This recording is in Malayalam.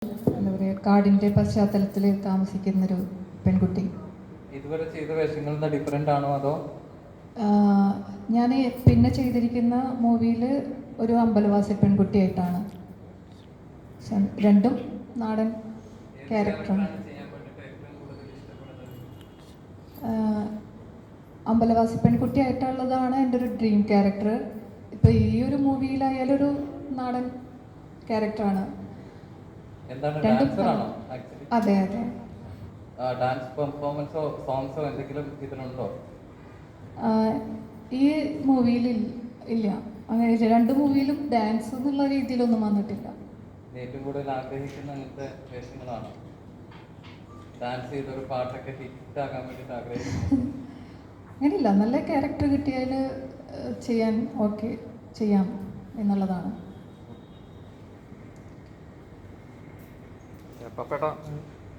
എന്താ പറയുക, കാടിൻ്റെ പശ്ചാത്തലത്തിൽ താമസിക്കുന്നൊരു പെൺകുട്ടി. ഇതുവരെ ചെയ്ത വേഷങ്ങളിൽ ഡിഫറെൻ്റ് ആണോ അതോ? ഞാൻ പിന്നെ ചെയ്തിരിക്കുന്ന മൂവിയിൽ ഒരു അമ്പലവാസി പെൺകുട്ടിയായിട്ടാണ്. രണ്ടും നാടൻ ക്യാരക്ടറാണ്. അമ്പലവാസി പെൺകുട്ടിയായിട്ടുള്ളതാണ് എൻ്റെ ഒരു ഡ്രീം ക്യാരക്ടർ. ഇപ്പോൾ ഈ ഒരു മൂവിയിലായാലും ഒരു നാടൻ ക്യാരക്ടറാണ്. അതെ അതെ. ഡാൻസ് പെർഫോമൻസോ സോങ്സോ എന്തെങ്കിലും ഇതിലുണ്ടോ? ഈ മൂവിയിൽ ഇല്ല. അങ്ങനെ രണ്ട് മൂവിയിലും ഡാൻസ് എന്നുള്ള രീതിയിലൊന്നും വന്നിട്ടില്ല. ഏറ്റവും കൂടുതൽ ആഗ്രഹിക്കുന്ന അങ്ങനത്തെ വേഷങ്ങളാണ്? ഡാൻസ് ചെയ്തൊരു പാട്ടൊക്കെ ഹിറ്റ് ആകാൻ വേണ്ടിയിട്ട് ആഗ്രഹിക്കുന്നത്? അങ്ങനെയില്ല, നല്ല ക്യാരക്ടർ കിട്ടിയാൽ ചെയ്യാൻ ചെയ്യാം എന്നുള്ളതാണ്. പപ്പേട്ട